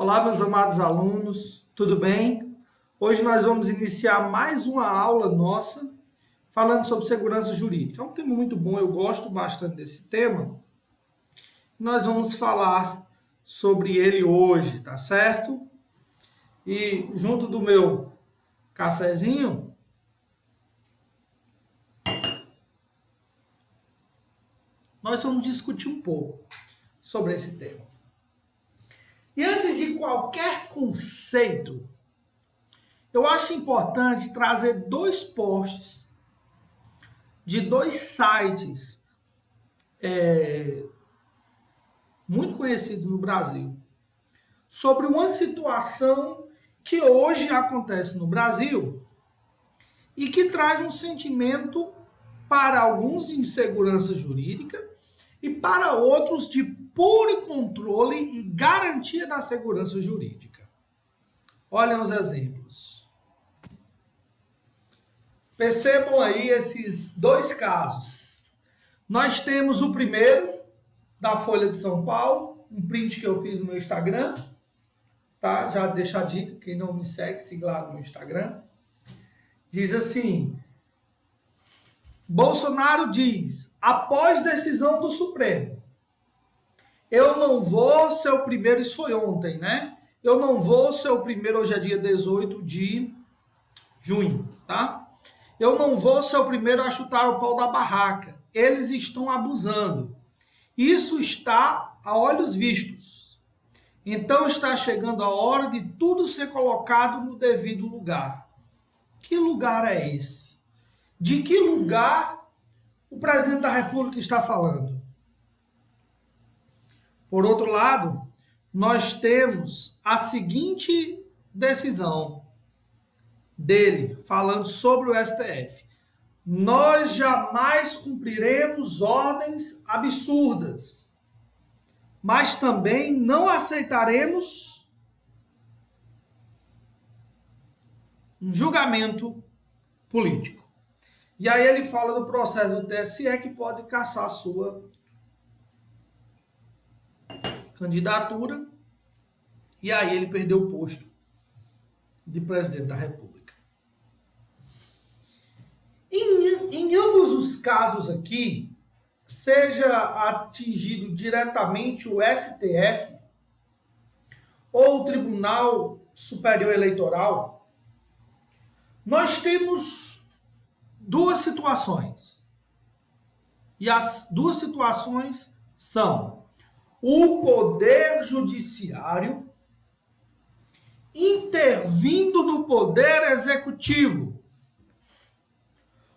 Olá, meus amados alunos, tudo bem? Hoje nós vamos iniciar mais uma aula nossa falando sobre segurança jurídica. É um tema muito bom, eu gosto bastante desse tema. Nós vamos falar sobre ele hoje, tá certo? E junto do meu cafezinho, nós vamos discutir um pouco sobre esse tema. E antes de qualquer conceito, eu acho importante trazer dois posts de dois sites muito conhecidos no Brasil sobre uma situação que hoje acontece no Brasil e que traz um sentimento para alguns de insegurança jurídica e para outros de puro controle e garantia da segurança jurídica. Olhem os exemplos. Percebam aí esses dois casos. Nós temos o primeiro, da Folha de São Paulo, um print que eu fiz no meu Instagram, tá? Já deixa a dica, quem não me segue, siga lá no meu Instagram. Diz assim: Bolsonaro diz, após decisão do Supremo, eu não vou ser o primeiro, isso foi ontem, né? Eu não vou ser o primeiro, hoje é dia 18 de junho, tá? Eu não vou ser o primeiro a chutar o pau da barraca. Eles estão abusando. Isso está a olhos vistos. Então está chegando a hora de tudo ser colocado no devido lugar. Que lugar é esse? De que lugar o presidente da República está falando? Por outro lado, nós temos a seguinte decisão dele, falando sobre o STF. Nós jamais cumpriremos ordens absurdas, mas também não aceitaremos um julgamento político. E aí ele fala do processo do TSE que pode cassar a sua candidatura, e aí ele perdeu o posto de presidente da República. Em ambos os casos aqui, seja atingido diretamente o STF ou o Tribunal Superior Eleitoral, nós temos duas situações. E as duas situações são o Poder Judiciário intervindo no Poder Executivo.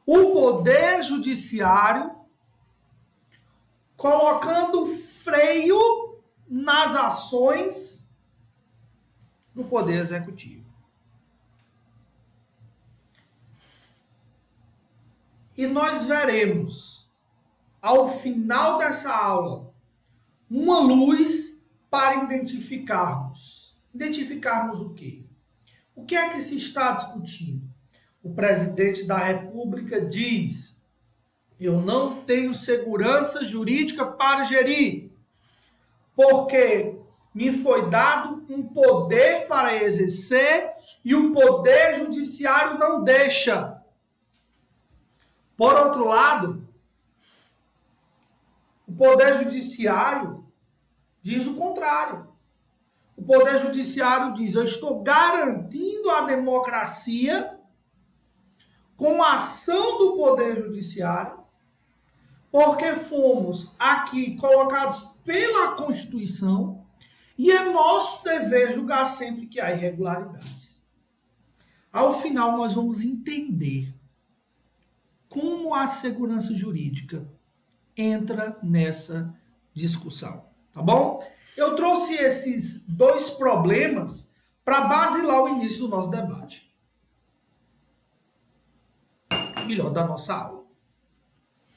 O Poder Judiciário colocando freio nas ações do Poder Executivo. E nós veremos, ao final dessa aula, uma luz para identificarmos. Identificarmos o quê? O que é que se está discutindo? O presidente da República diz: eu não tenho segurança jurídica para gerir, porque me foi dado um poder para exercer e o Poder Judiciário não deixa. Por outro lado, o Poder Judiciário diz o contrário. O Poder Judiciário diz: eu estou garantindo a democracia com a ação do Poder Judiciário, porque fomos aqui colocados pela Constituição e é nosso dever julgar sempre que há irregularidades. Ao final, nós vamos entender como a segurança jurídica entra nessa discussão, tá bom? Eu trouxe esses dois problemas para basilar o início do nosso debate. Melhor, da nossa aula.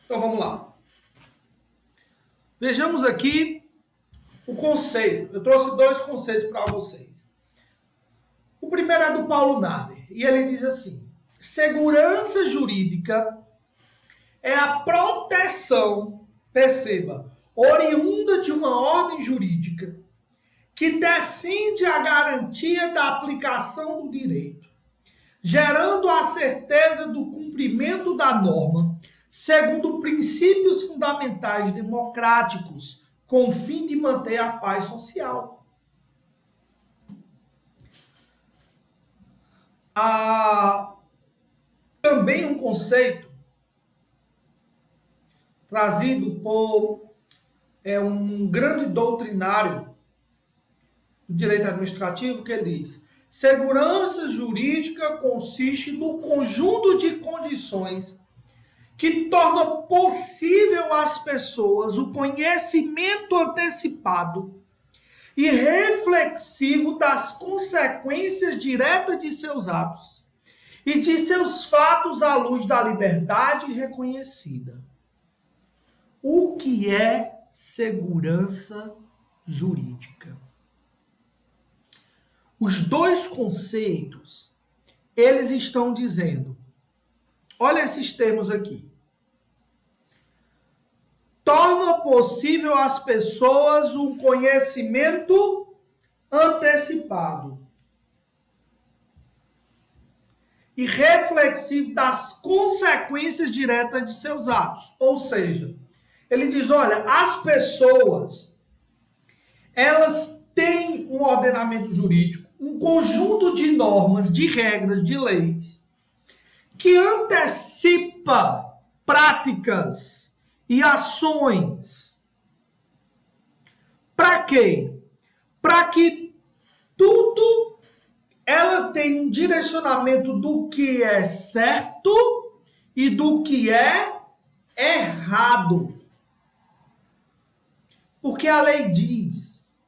Então vamos lá. Vejamos aqui o conceito. Eu trouxe dois conceitos para vocês. O primeiro é do Paulo Nader, e ele diz assim: segurança jurídica é a proteção, perceba, oriunda de uma ordem jurídica que defende a garantia da aplicação do direito, gerando a certeza do cumprimento da norma, segundo princípios fundamentais democráticos, com o fim de manter a paz social. Há também um conceito trazido por um grande doutrinário do direito administrativo, que ele diz: segurança jurídica consiste no conjunto de condições que torna possível às pessoas o conhecimento antecipado e reflexivo das consequências diretas de seus atos e de seus fatos à luz da liberdade reconhecida. O que é segurança jurídica? Os dois conceitos, eles estão dizendo, olha esses termos aqui. Torna possível às pessoas um conhecimento antecipado e reflexivo das consequências diretas de seus atos. Ou seja, ele diz, olha, as pessoas, elas têm um ordenamento jurídico, um conjunto de normas, de regras, de leis, que antecipa práticas e ações. Para quê? Para que tudo ela tenha um direcionamento do que é certo e do que é errado. Porque a lei diz,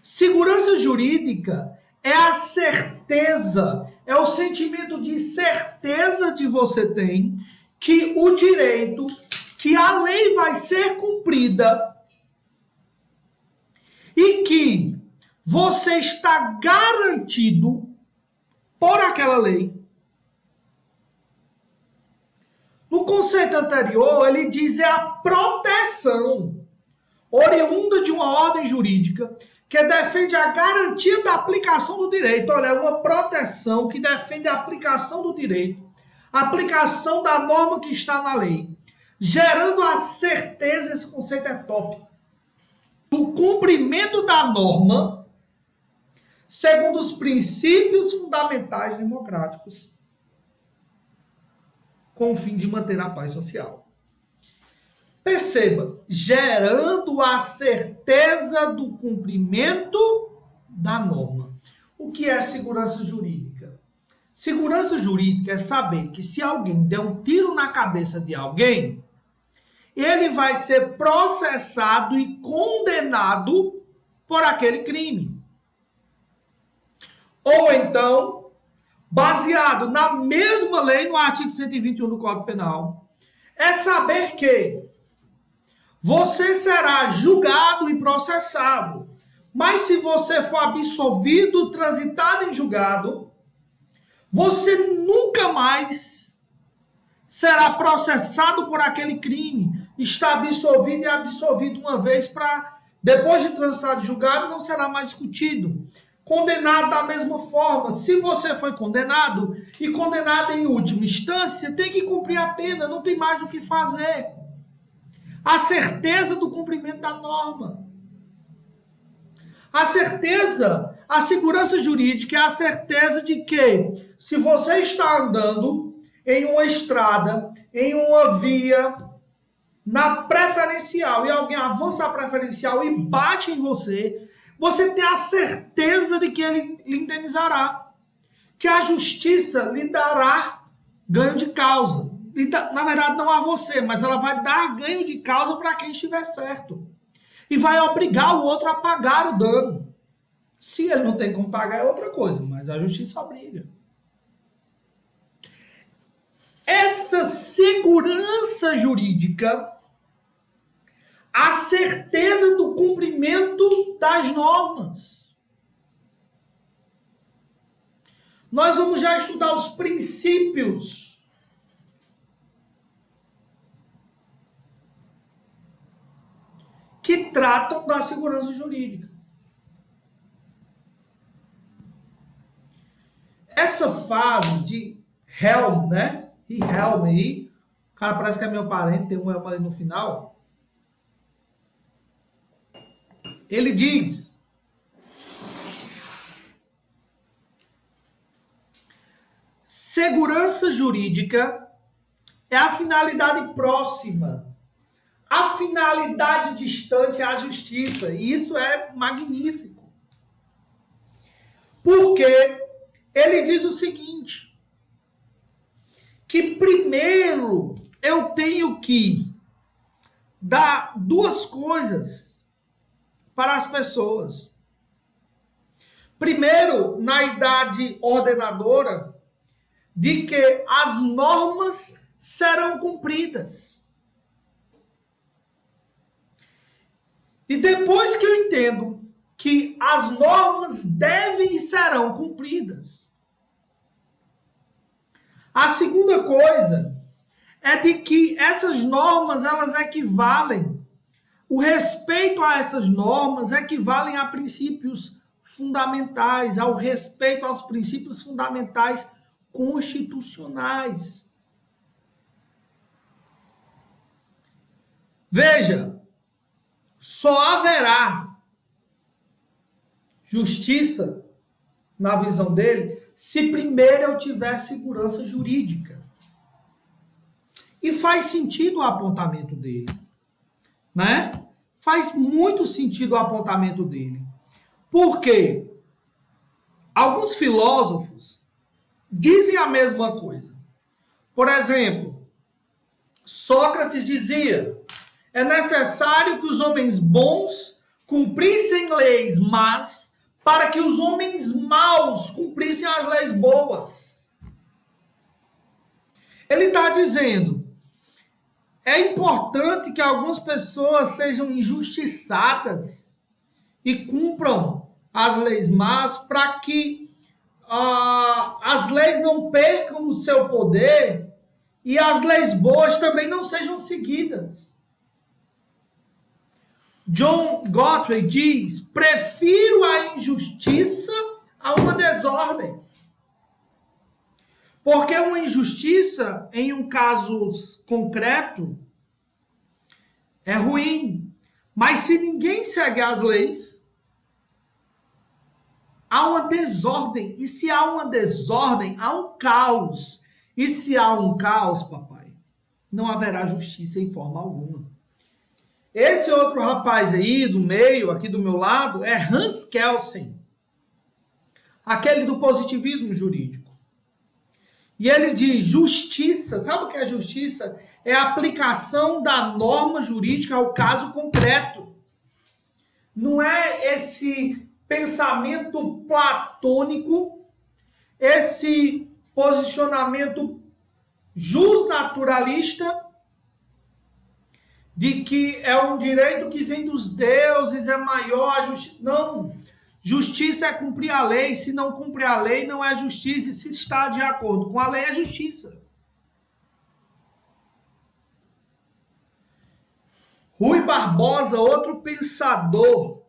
segurança jurídica é a certeza, é o sentimento de certeza que você tem que o direito, que a lei vai ser cumprida e que você está garantido por aquela lei. No conceito anterior, ele diz a proteção oriunda de uma ordem jurídica que defende a garantia da aplicação do direito. Olha, é uma proteção que defende a aplicação do direito, a aplicação da norma que está na lei, gerando a certeza, esse conceito é top, do cumprimento da norma, segundo os princípios fundamentais democráticos, com o fim de manter a paz social. Perceba, gerando a certeza do cumprimento da norma. O que é segurança jurídica? Segurança jurídica é saber que se alguém der um tiro na cabeça de alguém, ele vai ser processado e condenado por aquele crime. Ou então, baseado na mesma lei, no artigo 121 do Código Penal, é saber que você será julgado e processado. Mas se você for absolvido, transitado em julgado, você nunca mais será processado por aquele crime. Está absolvido e absolvido uma vez para, depois de transitado em julgado, não será mais discutido. Condenado da mesma forma. Se você foi condenado e condenado em última instância, tem que cumprir a pena, não tem mais o que fazer. A certeza do cumprimento da norma. A certeza, a segurança jurídica é a certeza de que, se você está andando em uma estrada, em uma via, na preferencial, e alguém avança a preferencial e bate em você, você tem a certeza de que ele lhe indenizará, que a justiça lhe dará ganho de causa. Na verdade, não a você, mas ela vai dar ganho de causa para quem estiver certo. E vai obrigar o outro a pagar o dano. Se ele não tem como pagar, é outra coisa, mas a justiça obriga. Essa segurança jurídica, a certeza do cumprimento das normas. Nós vamos já estudar os princípios que tratam da segurança jurídica. essa fase de Helm, né? E Helm aí, o cara parece que é meu parente, tem um Helm ali no final. Ele diz: segurança jurídica é a finalidade próxima. A finalidade distante é a justiça. E isso é magnífico. Porque ele diz o seguinte, que primeiro eu tenho que dar duas coisas para as pessoas. Primeiro, na idade ordenadora, de que as normas serão cumpridas. E depois que eu entendo que as normas devem e serão cumpridas, a segunda coisa é de que essas normas, elas equivalem, o respeito a essas normas equivalem a princípios fundamentais, ao respeito aos princípios fundamentais constitucionais. Veja, só haverá justiça, na visão dele, se primeiro eu tiver segurança jurídica. E faz sentido o apontamento dele, né? Faz muito sentido o apontamento dele. Por quê? Alguns filósofos dizem a mesma coisa. Por exemplo, Sócrates dizia: é necessário que os homens bons cumprissem leis más para que os homens maus cumprissem as leis boas. Ele está dizendo, é importante que algumas pessoas sejam injustiçadas e cumpram as leis más para que as leis não percam o seu poder e as leis boas também não sejam seguidas. John Gottfried diz: prefiro a injustiça a uma desordem. Porque uma injustiça, em um caso concreto, é ruim. Mas se ninguém segue as leis, há uma desordem. E se há uma desordem, há um caos. E se há um caos, papai, não haverá justiça em forma alguma. Esse outro rapaz aí do meio, aqui do meu lado, é Hans Kelsen, aquele do positivismo jurídico. E ele diz: justiça, sabe o que é justiça? É a aplicação da norma jurídica ao caso concreto. Não é esse pensamento platônico, esse posicionamento justnaturalista de que é um direito que vem dos deuses, é maior a justiça. Não. Justiça é cumprir a lei. Se não cumpre a lei, não é justiça. E se está de acordo com a lei, é justiça. Rui Barbosa, outro pensador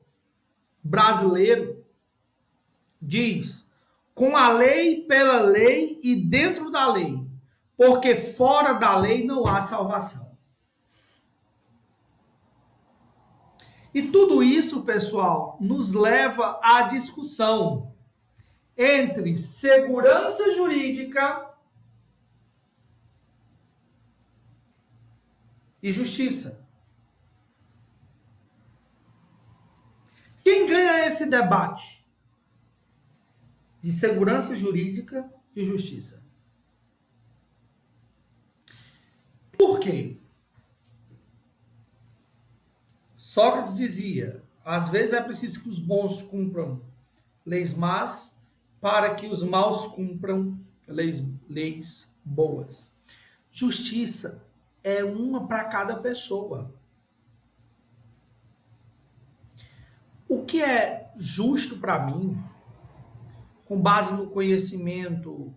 brasileiro, diz: com a lei, pela lei e dentro da lei, porque fora da lei não há salvação. E tudo isso, pessoal, nos leva à discussão entre segurança jurídica e justiça. Quem ganha esse debate de segurança jurídica e justiça? Por quê? Sócrates dizia: às vezes é preciso que os bons cumpram leis más para que os maus cumpram leis boas. Justiça é uma para cada pessoa. O que é justo para mim, com base no conhecimento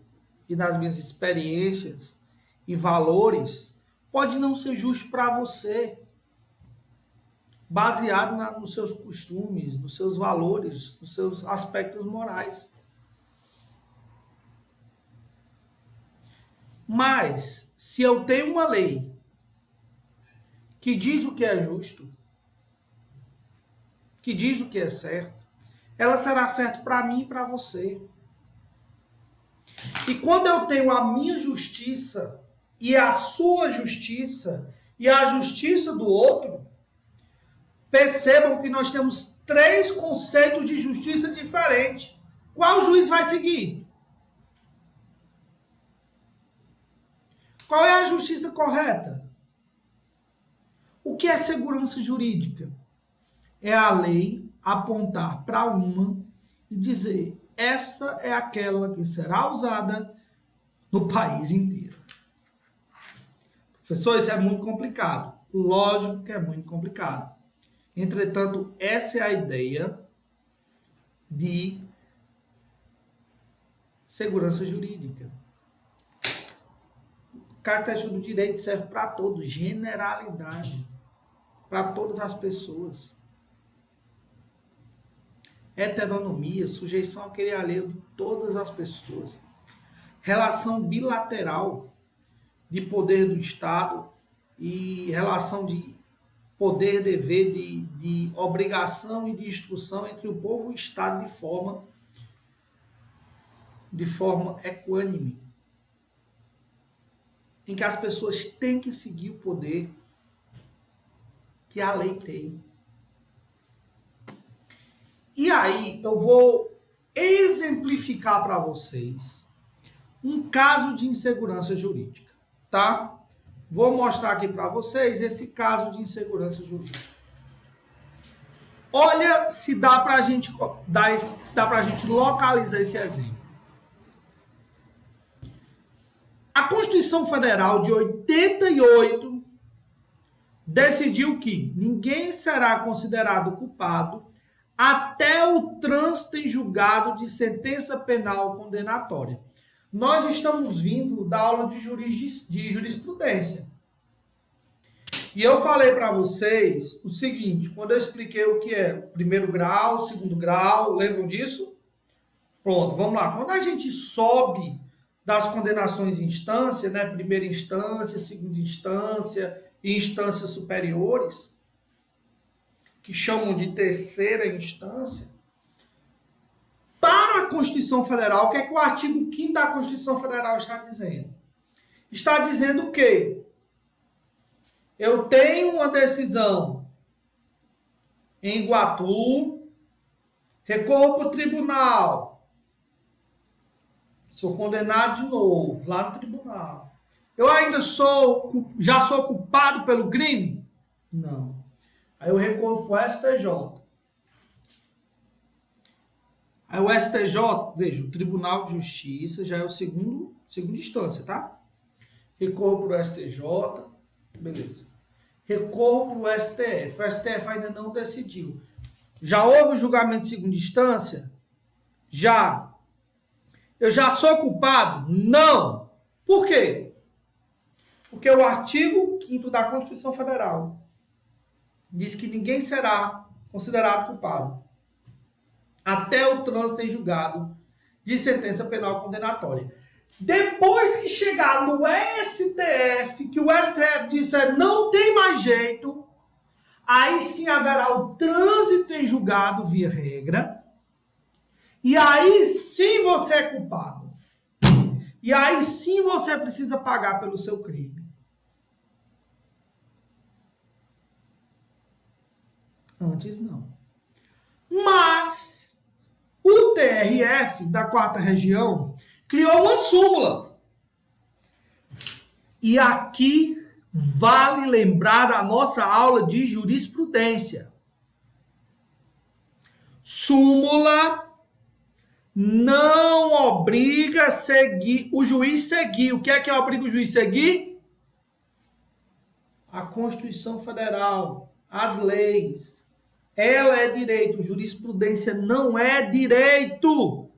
e nas minhas experiências e valores, pode não ser justo para você, baseado nos seus costumes, nos seus valores, nos seus aspectos morais. Mas, se eu tenho uma lei que diz o que é justo, que diz o que é certo, ela será certa para mim e para você. E quando eu tenho a minha justiça e a sua justiça e a justiça do outro, percebam que nós temos 3 conceitos de justiça diferentes. Qual juiz vai seguir? Qual é a justiça correta? O que é segurança jurídica? É a lei apontar para uma e dizer: essa é aquela que será usada no país inteiro. Professor, isso é muito complicado. Lógico que é muito complicado. Entretanto, essa é a ideia de segurança jurídica. Característica do direito serve para todos, generalidade, para todas as pessoas. Heteronomia, sujeição àquele alheio de todas as pessoas. Relação bilateral de poder do Estado e relação de poder-dever, de obrigação e de instrução entre o povo e o Estado de forma equânime, em que as pessoas têm que seguir o poder que a lei tem. E aí eu vou exemplificar para vocês um caso de insegurança jurídica, tá? Vou mostrar aqui para vocês esse caso de insegurança jurídica. Olha se dá para a gente localizar esse exemplo. A Constituição Federal de 88 decidiu que ninguém será considerado culpado até o trânsito em julgado de sentença penal condenatória. Nós estamos vindo da aula de jurisprudência. E eu falei para vocês o seguinte, quando eu expliquei o que é primeiro grau, segundo grau, lembram disso? Pronto, vamos lá. Quando a gente sobe das condenações em instância, né, primeira instância, segunda instância e instâncias superiores, que chamam de terceira instância, para a Constituição Federal, o que é que o artigo 5º da Constituição Federal está dizendo? Está dizendo que eu tenho uma decisão em Iguatu, recorro para o tribunal, sou condenado de novo lá no tribunal. Eu ainda já sou culpado pelo crime? Não. Aí eu recorro para o STJ. Aí o STJ, veja, o Tribunal de Justiça já é o segunda instância, tá? Recorro para o STJ, beleza. Recorro para o STF. O STF ainda não decidiu. Já houve o julgamento de segunda instância? Já. Eu já sou culpado? Não. Por quê? Porque o artigo 5º da Constituição Federal diz que ninguém será considerado culpado até o trânsito em julgado de sentença penal condenatória. Depois que chegar no STF, que o STF disser não tem mais jeito, aí sim haverá o trânsito em julgado via regra, e aí sim você é culpado. E aí sim você precisa pagar pelo seu crime. Antes não. Mas o TRF da 4ª Região criou uma súmula. E aqui vale lembrar da nossa aula de jurisprudência. Súmula não obriga o juiz seguir. O que é que obriga o juiz seguir? A Constituição Federal, as leis. Ela é direito, jurisprudência não é direito.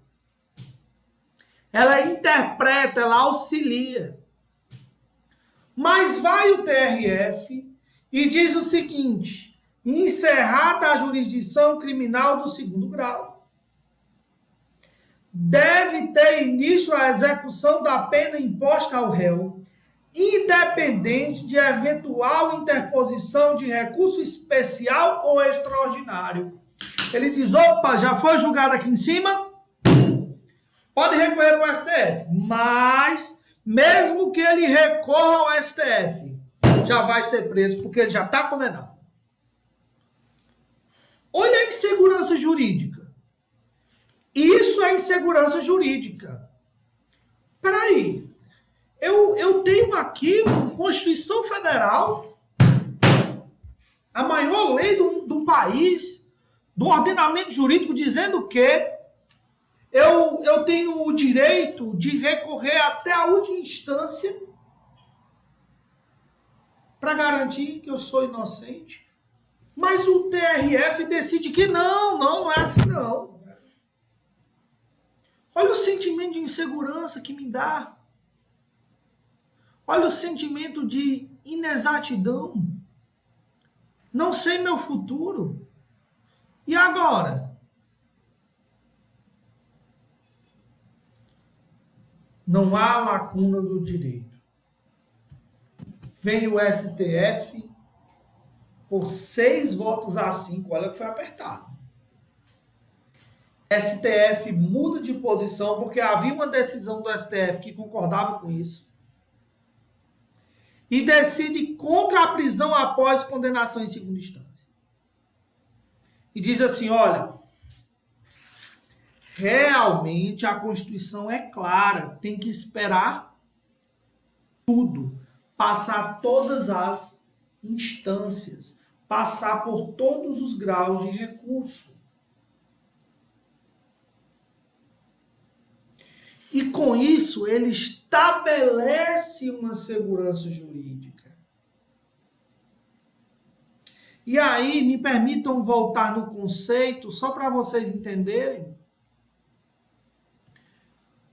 Ela interpreta, ela auxilia. Mas vai o TRF e diz o seguinte: encerrada a jurisdição criminal do 2º grau, deve deve ter início a execução da pena imposta ao réu, independente de eventual interposição de recurso especial ou extraordinário. Ele diz, opa, já foi julgado aqui em cima? Pode recorrer para o STF, mas mesmo que ele recorra ao STF, já vai ser preso porque ele já está condenado. Olha que segurança jurídica. Isso é insegurança jurídica. Peraí, eu tenho aqui uma Constituição Federal, a maior lei do país, do ordenamento jurídico, dizendo que eu tenho o direito de recorrer até a última instância para garantir que eu sou inocente. Mas o TRF decide que não é assim não. Olha o sentimento de insegurança que me dá. Olha o sentimento de inexatidão. Não sei meu futuro. E agora? Não há lacuna do direito. Vem o STF por 6 votos a 5. Olha que foi apertado. STF muda de posição porque havia uma decisão do STF que concordava com isso. E decide contra a prisão após condenação em segunda instância. E diz assim, olha, realmente a Constituição é clara, tem que esperar tudo, passar todas as instâncias, passar por todos os graus de recurso. E com isso ele estabelece uma segurança jurídica. E aí, me permitam voltar no conceito, só para vocês entenderem.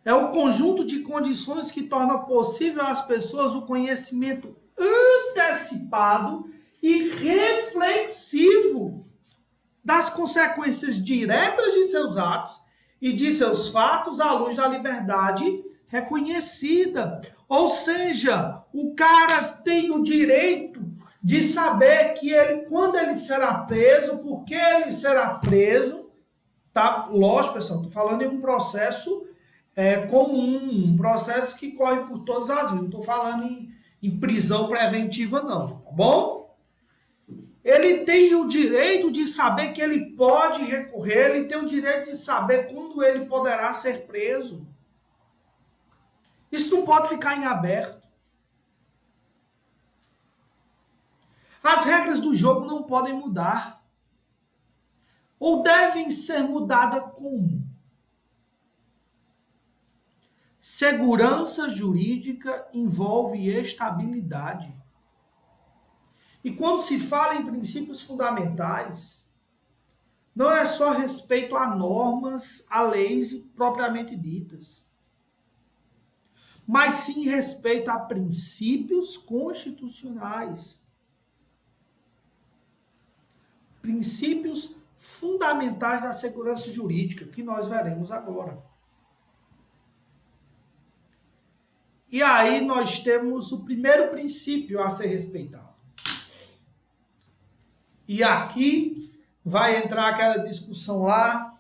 É o conjunto de condições que torna possível às pessoas o conhecimento antecipado e reflexivo das consequências diretas de seus atos e de seus fatos à luz da liberdade reconhecida. Ou seja, o cara tem o direito de saber que ele, quando ele será preso, por que ele será preso, tá? Lógico, pessoal, estou falando em um processo comum, um processo que corre por todas as vias, não estou falando em prisão preventiva não, tá bom? Ele tem o direito de saber que ele pode recorrer, ele tem o direito de saber quando ele poderá ser preso. Isso não pode ficar em aberto. As regras do jogo não podem mudar. Ou devem ser mudadas como? Segurança jurídica envolve estabilidade. E quando se fala em princípios fundamentais, não é só respeito a normas, a leis propriamente ditas, mas sim respeito a princípios constitucionais. Princípios fundamentais da segurança jurídica, que nós veremos agora. E aí nós temos o primeiro princípio a ser respeitado. E aqui vai entrar aquela discussão lá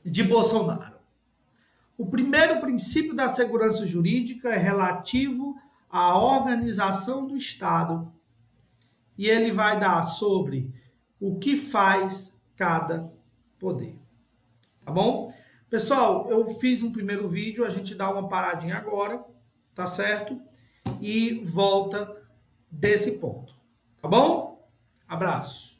de Bolsonaro. O primeiro princípio da segurança jurídica é relativo à organização do Estado. E ele vai dar sobre o que faz cada poder. Tá bom? Pessoal, eu fiz um primeiro vídeo, a gente dá uma paradinha agora, tá certo? E volta desse ponto. Tá bom? Abraço.